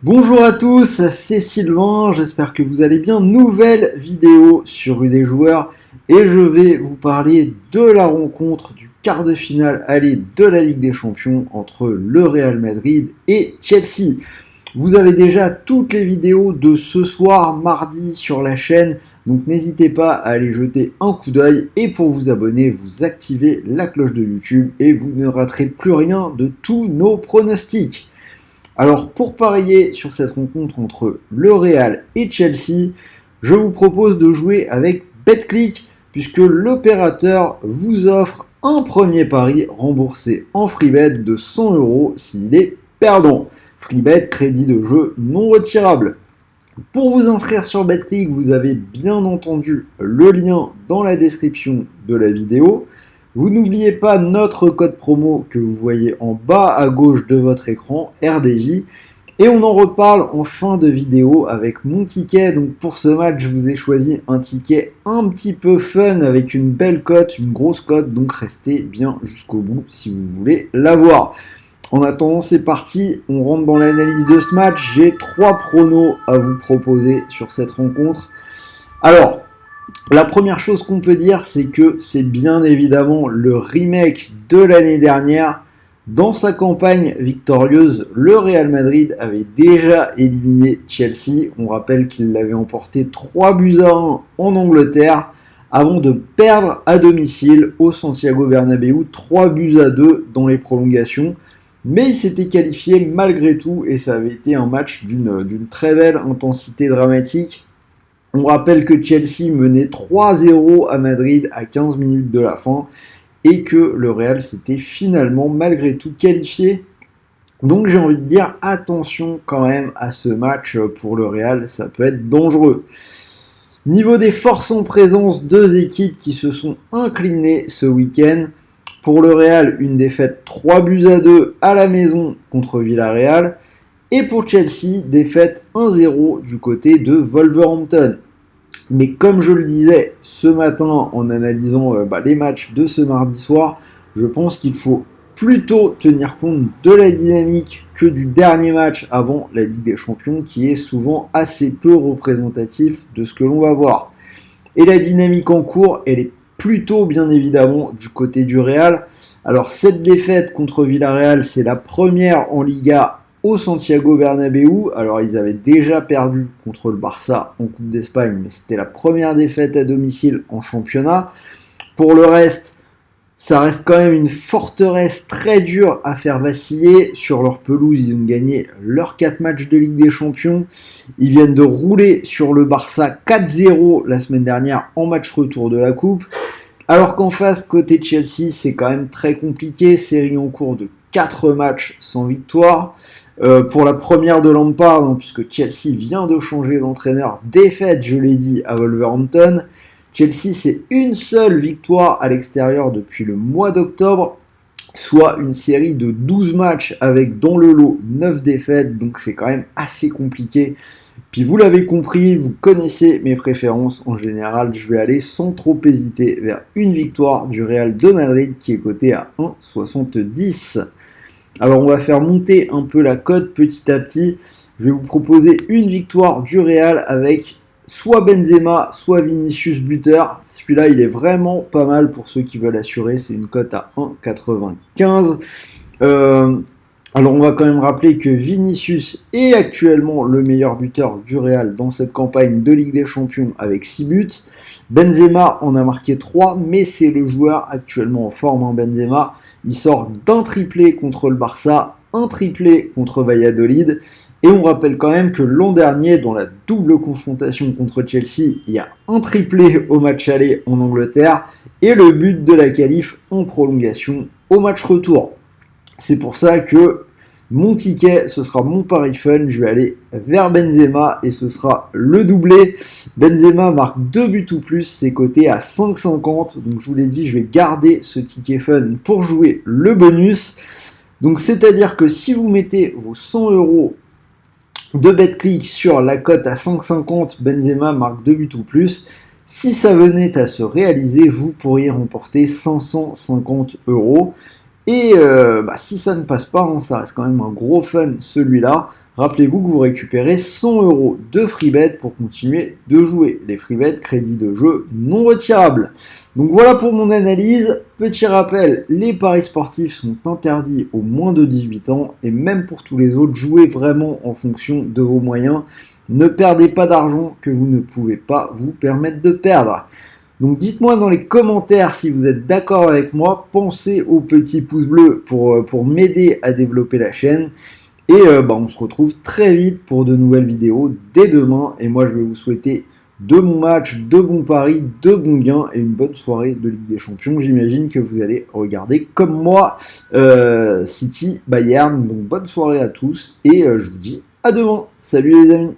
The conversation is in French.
Bonjour à tous, c'est Sylvain, j'espère que vous allez bien. Nouvelle vidéo sur Rue des Joueurs et je vais vous parler de la rencontre du quart de finale aller de la Ligue des Champions entre le Real Madrid et Chelsea. Vous avez déjà toutes les vidéos de ce soir, mardi, sur la chaîne, donc n'hésitez pas à aller jeter un coup d'œil et pour vous abonner, vous activez la cloche de YouTube et vous ne raterez plus rien de tous nos pronostics. Alors pour parier sur cette rencontre entre le Real et Chelsea, je vous propose de jouer avec BetClick puisque l'opérateur vous offre un premier pari remboursé en freebet de 100 € s'il est perdant. Freebet, crédit de jeu non retirable. Pour vous inscrire sur BetClick, vous avez bien entendu le lien dans la description de la vidéo. Vous n'oubliez pas notre code promo que vous voyez en bas à gauche de votre écran, RDJ. Et on en reparle en fin de vidéo avec mon ticket. Donc pour ce match, je vous ai choisi un ticket un petit peu fun avec une belle cote, une grosse cote. Donc restez bien jusqu'au bout si vous voulez l'avoir. En attendant, c'est parti. On rentre dans l'analyse de ce match. J'ai 3 pronos à vous proposer sur cette rencontre. Alors, la première chose qu'on peut dire, c'est que c'est bien évidemment le remake de l'année dernière. Dans sa campagne victorieuse, le Real Madrid avait déjà éliminé Chelsea. On rappelle qu'il l'avait emporté 3-1 en Angleterre avant de perdre à domicile au Santiago Bernabéu 3-2 dans les prolongations. Mais il s'était qualifié malgré tout et ça avait été un match d'une très belle intensité dramatique. On rappelle que Chelsea menait 3-0 à Madrid à 15 minutes de la fin et que le Real s'était finalement malgré tout qualifié. Donc j'ai envie de dire attention quand même à ce match pour le Real, ça peut être dangereux. Niveau des forces en présence, deux équipes qui se sont inclinées ce week-end. Pour le Real, une défaite 3-2 à la maison contre Villarreal. Et pour Chelsea, défaite 1-0 du côté de Wolverhampton. Mais comme je le disais ce matin en analysant les matchs de ce mardi soir, je pense qu'il faut plutôt tenir compte de la dynamique que du dernier match avant la Ligue des Champions qui est souvent assez peu représentatif de ce que l'on va voir. Et la dynamique en cours, elle est plutôt bien évidemment du côté du Real. Alors cette défaite contre Villarreal, c'est la première en Liga au Santiago Bernabéu. Alors ils avaient déjà perdu contre le Barça en Coupe d'Espagne, mais c'était la première défaite à domicile en championnat. Pour le reste, ça reste quand même une forteresse très dure à faire vaciller. Sur leur pelouse, ils ont gagné leurs 4 matchs de Ligue des Champions. Ils viennent de rouler sur le Barça 4-0 la semaine dernière en match retour de la Coupe. Alors qu'en face, côté Chelsea, c'est quand même très compliqué. Série en cours de 4 matchs sans victoire. Pour la première de Lampard, puisque Chelsea vient de changer d'entraîneur, défaite, je l'ai dit, à Wolverhampton. Chelsea, c'est une seule victoire à l'extérieur depuis le mois d'octobre, soit une série de 12 matchs avec dans le lot 9 défaites, donc c'est quand même assez compliqué. Puis vous l'avez compris, vous connaissez mes préférences, en général je vais aller sans trop hésiter vers une victoire du Real de Madrid qui est cotée à 1,70. Alors on va faire monter un peu la cote petit à petit. Je vais vous proposer une victoire du Real avec soit Benzema, soit Vinicius buteur. Celui-là, il est vraiment pas mal pour ceux qui veulent assurer. C'est une cote à 1,95. Alors on va quand même rappeler que Vinicius est actuellement le meilleur buteur du Real dans cette campagne de Ligue des Champions avec 6 buts. Benzema en a marqué 3, mais c'est le joueur actuellement en forme, Benzema. Il sort d'un triplé contre le Barça, un triplé contre Valladolid. Et on rappelle quand même que l'an dernier, dans la double confrontation contre Chelsea, il y a un triplé au match aller en Angleterre et le but de la qualif en prolongation au match retour. C'est pour ça que mon ticket, ce sera mon pari fun. Je vais aller vers Benzema et ce sera le doublé. Benzema marque 2 buts ou plus, c'est coté à 5,50. Donc je vous l'ai dit, je vais garder ce ticket fun pour jouer le bonus. Donc c'est-à-dire que si vous mettez vos 100 € de BetClick sur la cote à 5,50, Benzema marque 2 buts ou plus. Si ça venait à se réaliser, vous pourriez remporter 550 €. Et si ça ne passe pas, ça reste quand même un gros fun celui-là. Rappelez-vous que vous récupérez 100 € de freebet pour continuer de jouer. Les freebets, crédits de jeu non retirables. Donc voilà pour mon analyse. Petit rappel, les paris sportifs sont interdits aux moins de 18 ans et même pour tous les autres, jouez vraiment en fonction de vos moyens. Ne perdez pas d'argent que vous ne pouvez pas vous permettre de perdre. Donc dites-moi dans les commentaires si vous êtes d'accord avec moi. Pensez au petit pouce bleu pour m'aider à développer la chaîne. Et on se retrouve très vite pour de nouvelles vidéos dès demain. Et moi, je vais vous souhaiter de bons matchs, de bons paris, de bons gains et une bonne soirée de Ligue des Champions. J'imagine que vous allez regarder comme moi City, Bayern. Donc bonne soirée à tous et je vous dis à demain. Salut les amis.